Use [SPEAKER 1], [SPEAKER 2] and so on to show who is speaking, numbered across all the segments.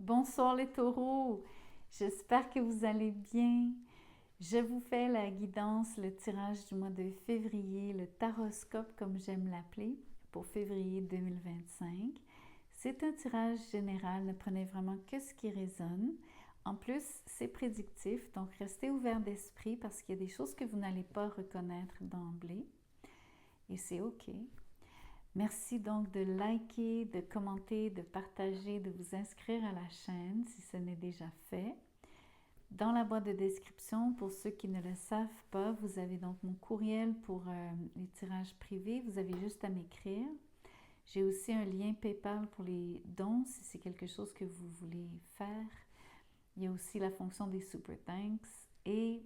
[SPEAKER 1] Bonsoir les taureaux, j'espère que vous allez bien. Je vous fais la guidance, le tirage du mois de février, le taroscope comme j'aime l'appeler, pour février 2025. C'est un tirage général, ne prenez vraiment que ce qui résonne. En plus, c'est prédictif, donc restez ouvert d'esprit parce qu'il y a des choses que vous n'allez pas reconnaître d'emblée. Et c'est OK. Merci donc de liker, de commenter, de partager, de vous inscrire à la chaîne si ce n'est déjà fait. Dans la boîte de description, pour ceux qui ne le savent pas, vous avez donc mon courriel pour les tirages privés. Vous avez juste à m'écrire. J'ai aussi un lien PayPal pour les dons si c'est quelque chose que vous voulez faire. Il y a aussi la fonction des Super Thanks. Et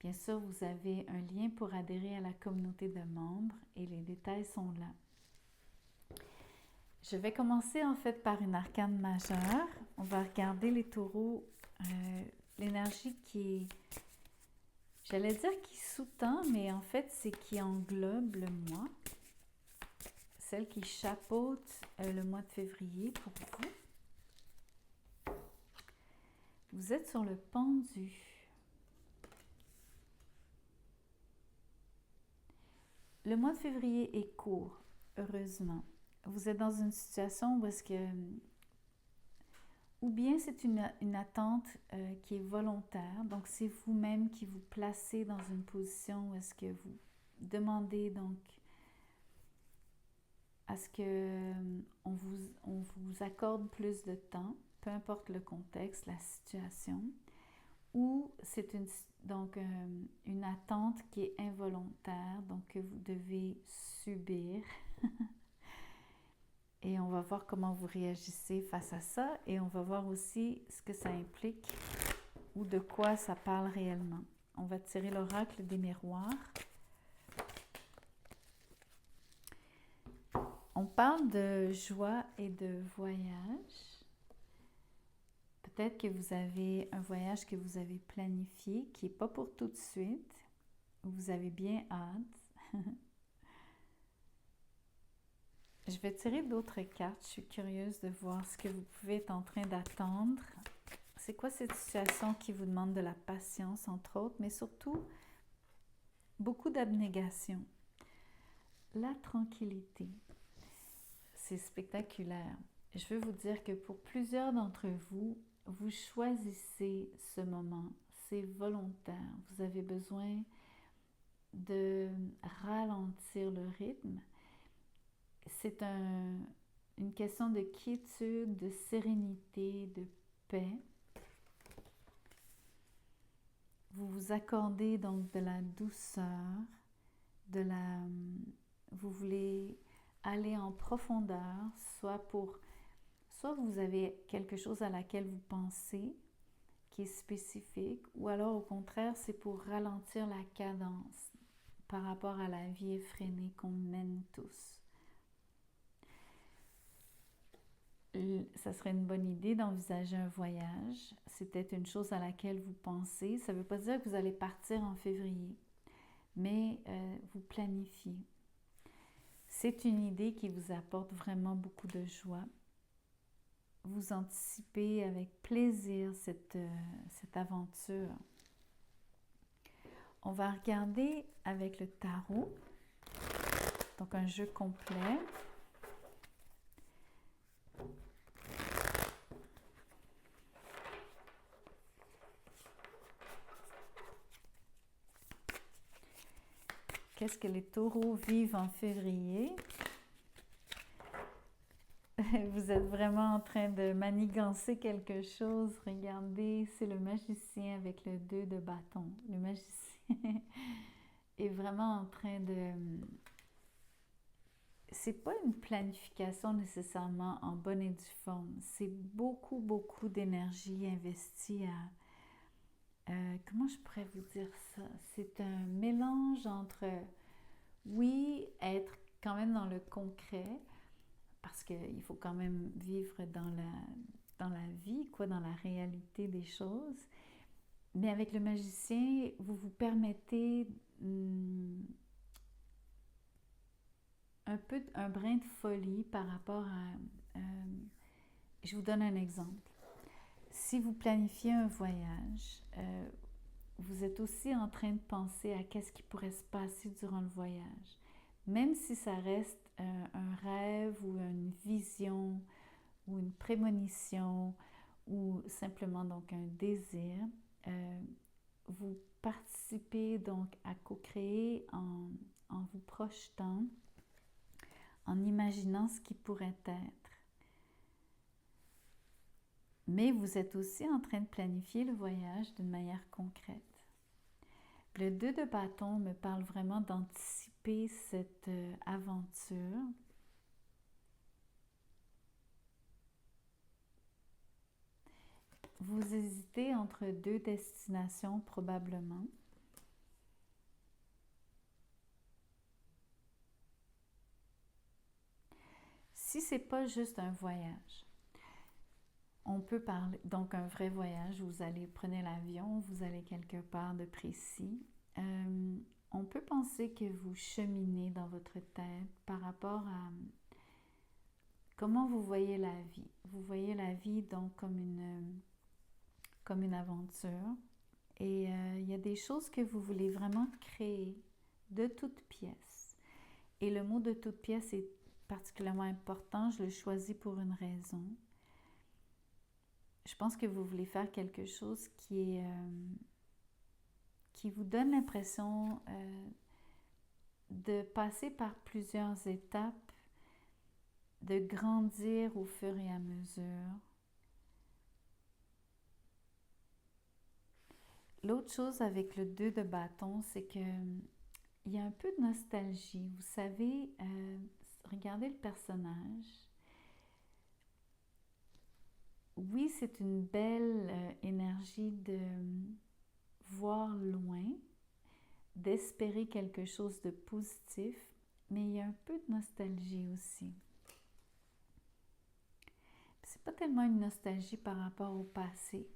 [SPEAKER 1] bien sûr, vous avez un lien pour adhérer à la communauté de membres et les détails sont là. Je vais commencer en fait par une arcane majeure. On va regarder les taureaux, l'énergie qui est, j'allais dire qui sous-tend, mais en fait c'est qui englobe le mois. Celle qui chapeaute le mois de février pour vous. Vous êtes sur le pendu. Le mois de février est court, heureusement. Vous êtes dans une situation où est-ce que ou bien c'est une attente qui est volontaire, donc c'est vous-même qui vous placez dans une position où est-ce que vous demandez donc à ce que on vous accorde plus de temps, peu importe le contexte, la situation, ou c'est une attente qui est involontaire, donc que vous devez subir. Et on va voir comment vous réagissez face à ça et on va voir aussi ce que ça implique ou de quoi ça parle réellement. On va tirer l'oracle des miroirs. On parle de joie et de voyage. Peut-être que vous avez un voyage que vous avez planifié qui n'est pas pour tout de suite. Vous avez bien hâte. Je vais tirer d'autres cartes. Je suis curieuse de voir ce que vous pouvez être en train d'attendre. C'est quoi cette situation qui vous demande de la patience, entre autres, mais surtout beaucoup d'abnégation. La tranquillité. C'est spectaculaire. Je veux vous dire que pour plusieurs d'entre vous, vous choisissez ce moment. C'est volontaire. Vous avez besoin de ralentir le rythme. C'est une question de quiétude, de sérénité, de paix. Vous vous accordez donc de la douceur, vous voulez aller en profondeur, soit vous avez quelque chose à laquelle vous pensez qui est spécifique, ou alors au contraire, c'est pour ralentir la cadence par rapport à la vie effrénée qu'on mène tous. Ça serait une bonne idée d'envisager un voyage. C'est peut-être une chose à laquelle vous pensez. Ça ne veut pas dire que vous allez partir en février, mais vous planifiez. C'est une idée qui vous apporte vraiment beaucoup de joie. Vous anticipez avec plaisir cette aventure. On va regarder avec le tarot, donc un jeu complet. Qu'est-ce que les taureaux vivent en février? Vous êtes vraiment en train de manigancer quelque chose. Regardez, c'est le magicien avec le 2 de bâton. Le magicien est vraiment en train de... C'est pas une planification nécessairement en bonne et due forme. C'est beaucoup, beaucoup d'énergie investie à... comment je pourrais vous dire ça? C'est un mélange entre, oui, être quand même dans le concret, parce qu'il faut quand même vivre dans la vie, quoi, dans la réalité des choses. Mais avec le magicien, vous vous permettez un brin de folie par rapport à... je vous donne un exemple. Si vous planifiez un voyage, vous êtes aussi en train de penser à qu'est-ce qui pourrait se passer durant le voyage. Même si ça reste un rêve ou une vision ou une prémonition ou simplement donc un désir, vous participez donc à co-créer en vous projetant, en imaginant ce qui pourrait être. Mais vous êtes aussi en train de planifier le voyage d'une manière concrète. Le 2 de bâton me parle vraiment d'anticiper cette aventure. Vous hésitez entre deux destinations probablement. Si c'est pas juste un voyage, on peut parler, donc un vrai voyage, prenez l'avion, vous allez quelque part de précis. On peut penser que vous cheminez dans votre tête par rapport à comment vous voyez la vie. Vous voyez la vie donc comme une aventure. Et il y a des choses que vous voulez vraiment créer de toutes pièces. Et le mot de toutes pièces est particulièrement important. Je le choisis pour une raison. Je pense que vous voulez faire quelque chose qui vous donne l'impression de passer par plusieurs étapes, de grandir au fur et à mesure. L'autre chose avec le 2 de bâton, c'est que il y a un peu de nostalgie. Vous savez, regardez le personnage. Oui, c'est une belle énergie de voir loin, d'espérer quelque chose de positif, mais il y a un peu de nostalgie aussi. C'est pas tellement une nostalgie par rapport au passé.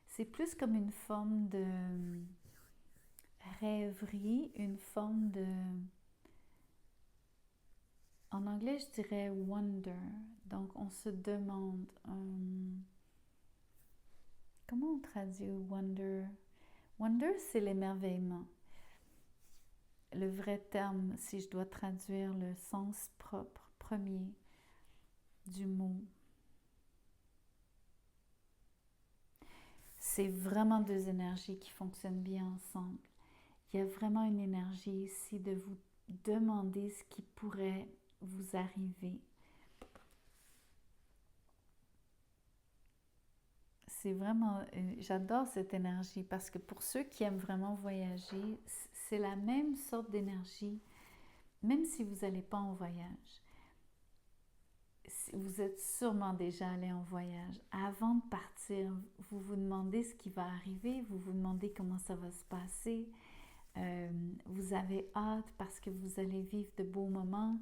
[SPEAKER 1] C'est plus comme une forme de rêverie, une forme de... En anglais, je dirais wonder. Donc, on se demande... comment on traduit wonder? Wonder, c'est l'émerveillement. Le vrai terme, si je dois traduire le sens propre, premier du mot. C'est vraiment deux énergies qui fonctionnent bien ensemble. Il y a vraiment une énergie ici de vous demander ce qui pourrait vous arriver. C'est vraiment, j'adore cette énergie parce que pour ceux qui aiment vraiment voyager, c'est la même sorte d'énergie, même si vous n'allez pas en voyage. Vous êtes sûrement déjà allé en voyage. Avant de partir, vous vous demandez ce qui va arriver, vous vous demandez comment ça va se passer. Vous avez hâte parce que vous allez vivre de beaux moments.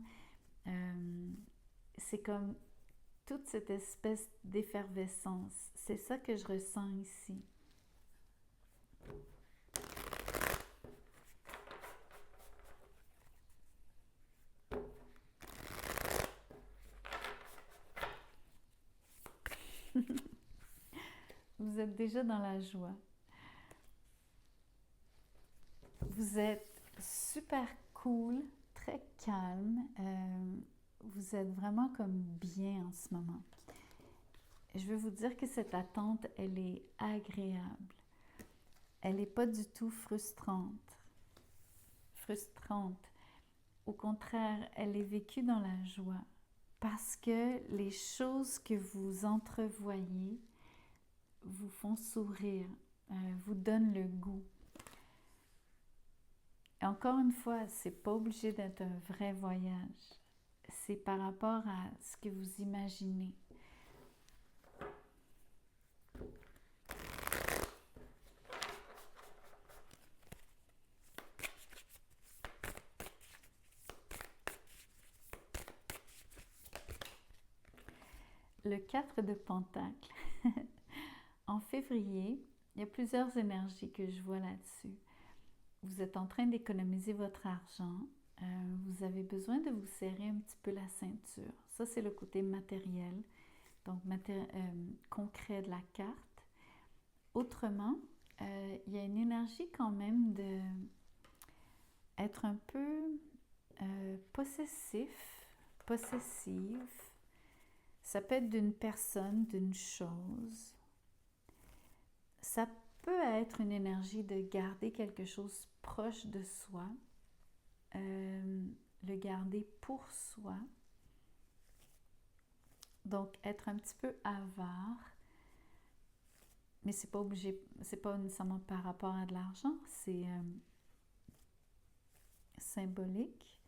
[SPEAKER 1] C'est comme toute cette espèce d'effervescence. C'est ça que je ressens ici. Vous êtes déjà dans la joie. Vous êtes super cool, très calme. Vous êtes vraiment comme bien en ce moment. Je veux vous dire que cette attente, elle est agréable. Elle n'est pas du tout frustrante. Au contraire, elle est vécue dans la joie. Parce que les choses que vous entrevoyez vous font sourire, vous donnent le goût. Et encore une fois, c'est pas obligé d'être un vrai voyage. C'est par rapport à ce que vous imaginez. Le 4 de Pentacle. En février, il y a plusieurs énergies que je vois là-dessus. Vous êtes en train d'économiser votre argent. Vous avez besoin de vous serrer un petit peu la ceinture. Ça, c'est le côté matériel, donc concret de la carte. autrement, il y a une énergie quand même de être un peu possessive. Ça peut être d'une personne, d'une chose. Ça peut être une énergie de garder quelque chose proche de soi, le garder pour soi. Donc, être un petit peu avare, mais c'est pas obligé, c'est pas nécessairement par rapport à de l'argent, c'est symbolique.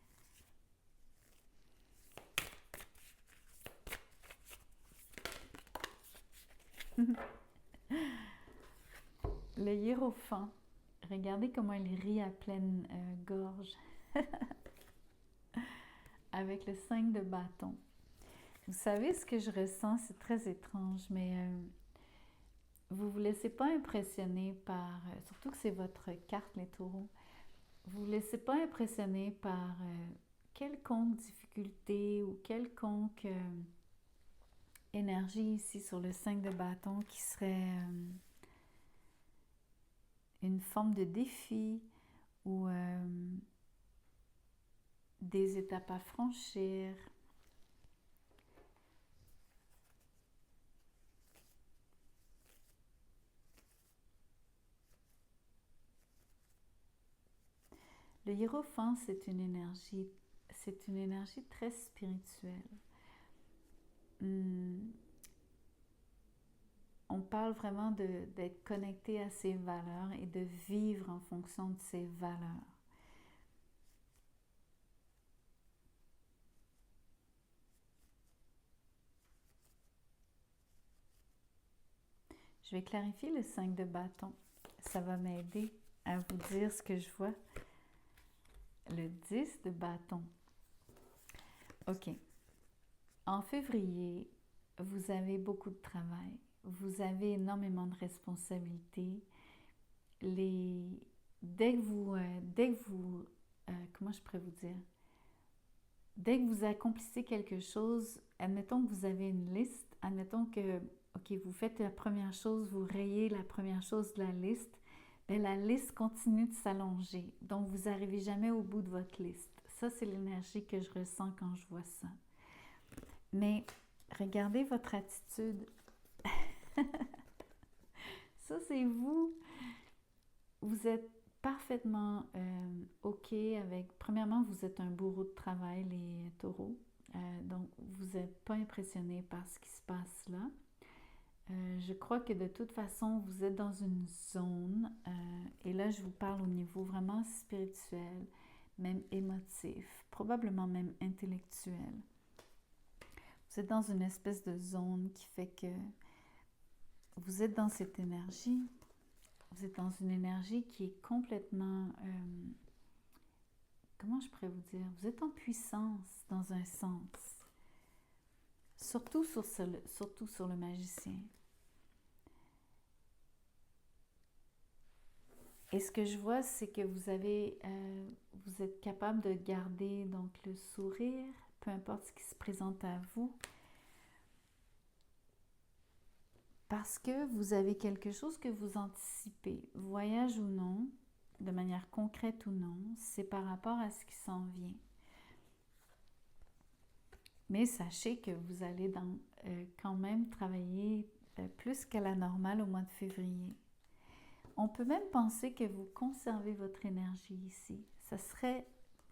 [SPEAKER 1] Le hiérophant, regardez comment il rit à pleine gorge avec le 5 de bâton. Vous savez ce que je ressens, c'est très étrange, mais vous ne vous laissez pas impressionner par, surtout que c'est votre carte, les taureaux, vous ne vous laissez pas impressionner par quelconque difficulté ou quelconque énergie ici sur le 5 de bâton qui serait une forme de défi ou des étapes à franchir. Le hiérophant, c'est une énergie très spirituelle. On parle vraiment d'être connecté à ses valeurs et de vivre en fonction de ses valeurs. Je vais clarifier le 5 de bâton. Ça va m'aider à vous dire ce que je vois. Le 10 de bâton. OK. En février, vous avez beaucoup de travail. Vous avez énormément de responsabilités. Dès que vous comment je pourrais vous dire? Dès que vous accomplissez quelque chose, admettons que vous avez une liste, admettons que, OK, vous faites la première chose, vous rayez la première chose de la liste, bien, la liste continue de s'allonger. Donc, vous n'arrivez jamais au bout de votre liste. Ça, c'est l'énergie que je ressens quand je vois ça. Mais regardez votre attitude. Ça, c'est vous. Vous êtes parfaitement OK avec... Premièrement, vous êtes un bourreau de travail, les taureaux. Donc, vous n'êtes pas impressionné par ce qui se passe là. Je crois que de toute façon, vous êtes dans une zone, et là, je vous parle au niveau vraiment spirituel, même émotif, probablement même intellectuel. Vous êtes dans une espèce de zone qui fait que vous êtes dans cette énergie. Vous êtes dans une énergie qui est complètement... comment je pourrais vous dire? Vous êtes en puissance dans un sens. Surtout sur le magicien. Et ce que je vois, c'est que vous êtes capable de garder donc le sourire, peu importe ce qui se présente à vous, parce que vous avez quelque chose que vous anticipez, voyage ou non, de manière concrète ou non, c'est par rapport à ce qui s'en vient. Mais sachez que vous allez quand même travailler plus qu'à la normale au mois de février. On peut même penser que vous conservez votre énergie ici. Ça serait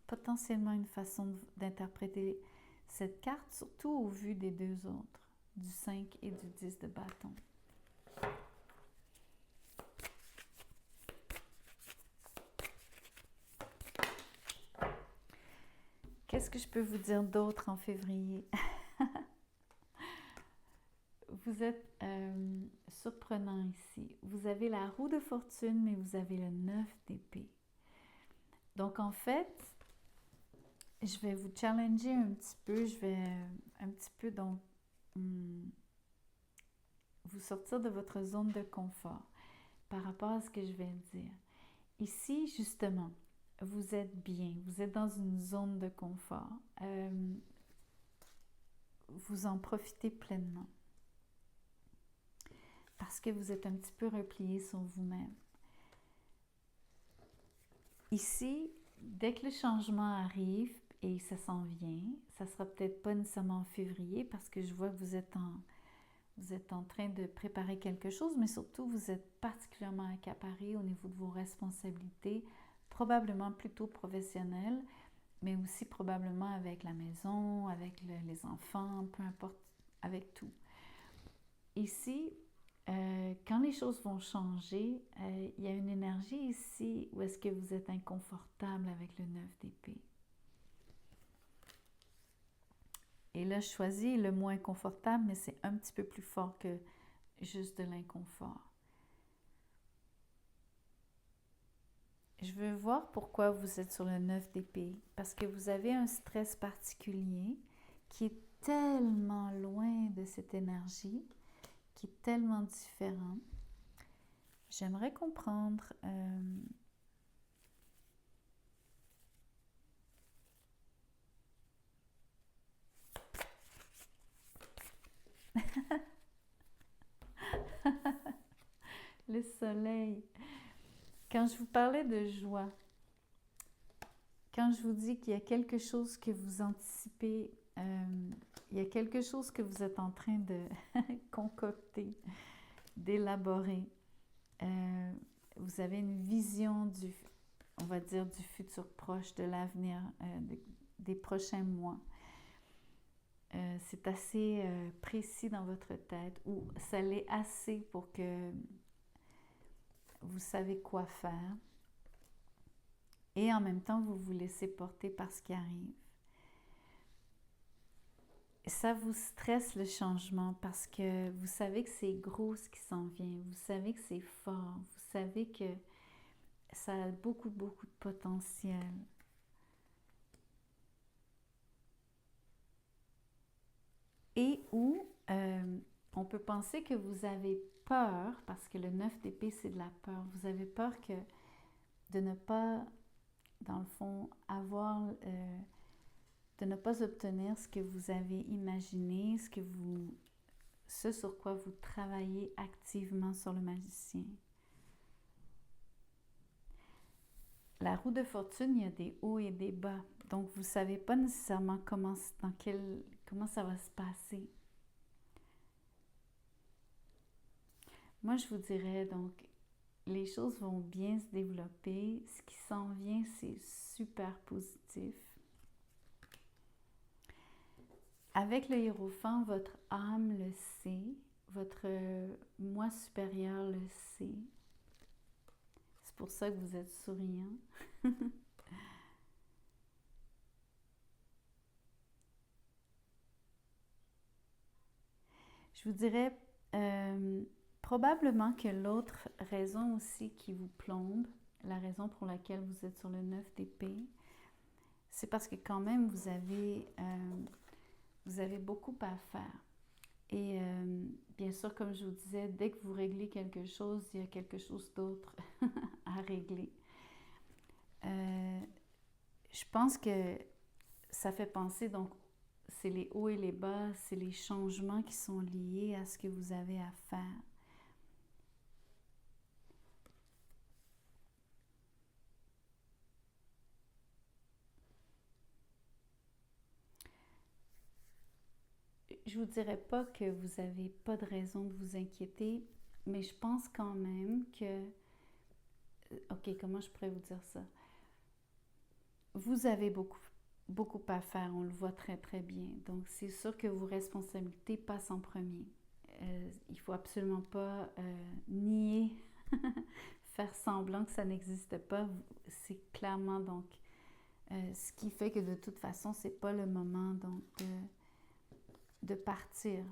[SPEAKER 1] potentiellement une façon d'interpréter cette carte, surtout au vu des deux autres, du 5 et du 10 de bâton. Qu'est-ce que je peux vous dire d'autre en février? Vous êtes surprenant ici. Vous avez la roue de fortune, mais vous avez le 9 d'épée. Donc, en fait, je vais vous challenger un petit peu. Je vais un petit peu, donc, vous sortir de votre zone de confort par rapport à ce que je vais dire. Ici, justement, vous êtes bien. Vous êtes dans une zone de confort. Vous en profitez pleinement. parce que vous êtes un petit peu replié sur vous-même. Ici, dès que le changement arrive et ça s'en vient, ça sera peut-être pas nécessairement en février parce que je vois que vous êtes en train de préparer quelque chose, mais surtout vous êtes particulièrement accaparé au niveau de vos responsabilités, probablement plutôt professionnelles, mais aussi probablement avec la maison, avec les enfants, peu importe, avec tout. Ici, quand les choses vont changer, il y a une énergie ici où est-ce que vous êtes inconfortable avec le 9 d'épée. Et là, je choisis le mot inconfortable, mais c'est un petit peu plus fort que juste de l'inconfort. Je veux voir pourquoi vous êtes sur le 9 d'épée. Parce que vous avez un stress particulier qui est tellement loin de cette énergie, qui est tellement différent. J'aimerais comprendre le soleil. Quand je vous parlais de joie, quand je vous dis qu'il y a quelque chose que vous anticipez, il y a quelque chose que vous êtes en train de concocter, d'élaborer, vous avez une vision on va dire, du futur proche, de l'avenir, des prochains mois. C'est assez précis dans votre tête, ou ça l'est assez pour que vous savez quoi faire. Et en même temps, vous vous laissez porter par ce qui arrive. Ça vous stresse le changement parce que vous savez que c'est gros ce qui s'en vient. Vous savez que c'est fort. Vous savez que ça a beaucoup, beaucoup de potentiel. Et où on peut penser que vous avez peur, parce que le 9 d'épée, c'est de la peur. Vous avez peur de ne pas, dans le fond, de ne pas obtenir ce que vous avez imaginé, ce sur quoi vous travaillez activement sur le magicien. La roue de fortune, il y a des hauts et des bas. Donc, vous ne savez pas nécessairement comment ça va se passer. Moi, je vous dirais, donc, les choses vont bien se développer. Ce qui s'en vient, c'est super positif. Avec le hiérophant, votre âme le sait, votre moi supérieur le sait. C'est pour ça que vous êtes souriant. Je vous dirais probablement que l'autre raison aussi qui vous plombe, la raison pour laquelle vous êtes sur le 9 d'épée, c'est parce que quand même vous avez beaucoup à faire. Et bien sûr, comme je vous disais, dès que vous réglez quelque chose, il y a quelque chose d'autre à régler. Je pense que ça fait penser, donc, c'est les hauts et les bas, c'est les changements qui sont liés à ce que vous avez à faire. Je vous dirais pas que vous n'avez pas de raison de vous inquiéter, mais je pense quand même que... Ok, comment je pourrais vous dire ça? Vous avez beaucoup à faire, on le voit très très bien. Donc c'est sûr que vos responsabilités passent en premier. Il faut absolument pas nier, faire semblant que ça n'existe pas. C'est clairement donc ce qui fait que de toute façon, c'est pas le moment donc de partir.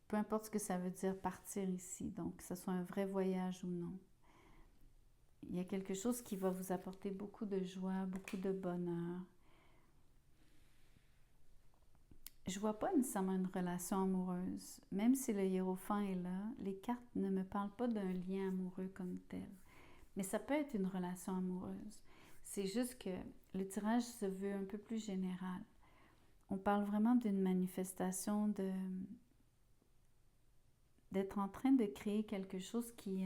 [SPEAKER 1] Peu importe ce que ça veut dire partir ici, donc que ce soit un vrai voyage ou non. Il y a quelque chose qui va vous apporter beaucoup de joie, beaucoup de bonheur. Je vois pas nécessairement une relation amoureuse. Même si le hiérophant est là, les cartes ne me parlent pas d'un lien amoureux comme tel. Mais ça peut être une relation amoureuse. C'est juste que le tirage se veut un peu plus général. On parle vraiment d'une manifestation d'être en train de créer quelque chose qui,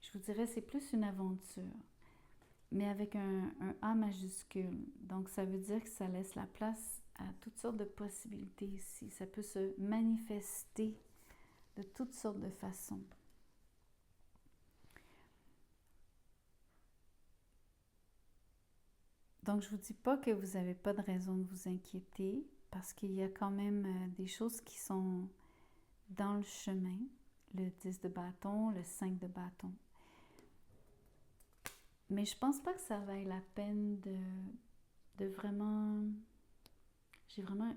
[SPEAKER 1] je vous dirais, c'est plus une aventure, mais avec un A majuscule. Donc, ça veut dire que ça laisse la place à toutes sortes de possibilités ici. Ça peut se manifester de toutes sortes de façons. Donc, je ne vous dis pas que vous n'avez pas de raison de vous inquiéter, parce qu'il y a quand même des choses qui sont dans le chemin. Le 10 de bâton, le 5 de bâton. Mais je pense pas que ça vaille la peine de vraiment...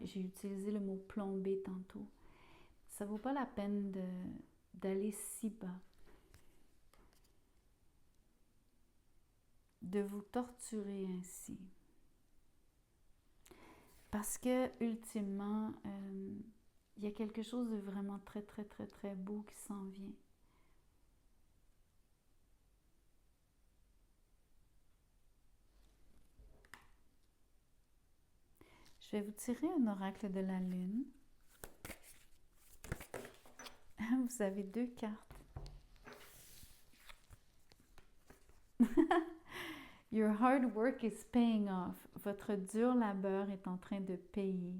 [SPEAKER 1] J'ai utilisé le mot plomber tantôt. Ça vaut pas la peine d'aller si bas. De vous torturer ainsi. Parce que, ultimement, il y a quelque chose de vraiment très, très, très, très beau qui s'en vient. Je vais vous tirer un oracle de la lune. Vous avez 2 cartes. Your hard work is paying off. Votre dur labeur est en train de payer.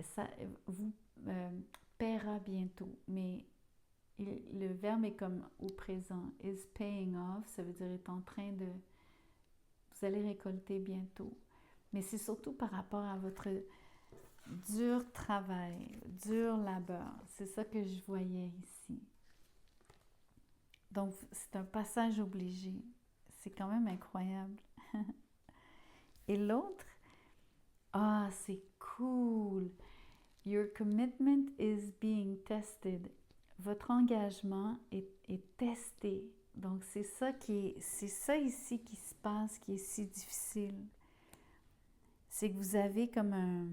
[SPEAKER 1] Ça vous paiera bientôt. Mais le verbe est comme au présent. Is paying off, ça veut dire est en train de... Vous allez récolter bientôt. Mais c'est surtout par rapport à votre dur travail, dur labeur. C'est ça que je voyais ici. Donc, c'est un passage obligé. C'est quand même incroyable. Et l'autre, ah, c'est cool. Your commitment is being tested. Votre engagement est testé. Donc, c'est ça ici qui se passe, qui est si difficile. C'est que vous avez comme un...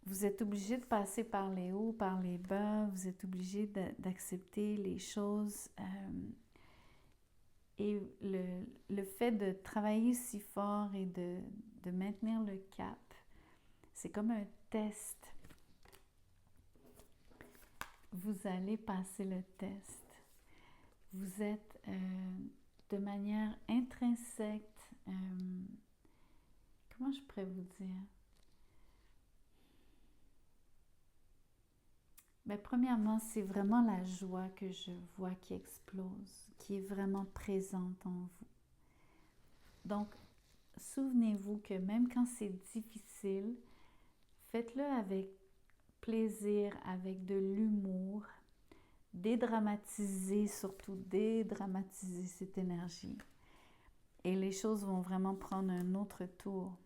[SPEAKER 1] Vous êtes obligé de passer par les hauts, par les bas. Vous êtes obligé d'accepter les choses. Et le fait de travailler si fort et de maintenir le cap, c'est comme un test. Vous allez passer le test. Vous êtes de manière intrinsèque, comment je pourrais vous dire? Ben, premièrement, c'est vraiment la joie que je vois qui explose, qui est vraiment présente en vous. Donc, souvenez-vous que même quand c'est difficile, faites-le avec plaisir, avec de l'humour. Dédramatiser, surtout dédramatiser cette énergie. Et les choses vont vraiment prendre un autre tour.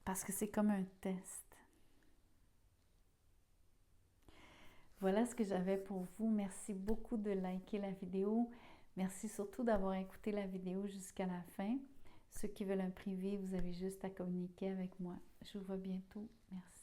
[SPEAKER 1] Parce que c'est comme un test. Voilà ce que j'avais pour vous. Merci beaucoup de liker la vidéo. Merci surtout d'avoir écouté la vidéo jusqu'à la fin. Ceux qui veulent un privé, vous avez juste à communiquer avec moi. Je vous vois bientôt. Merci.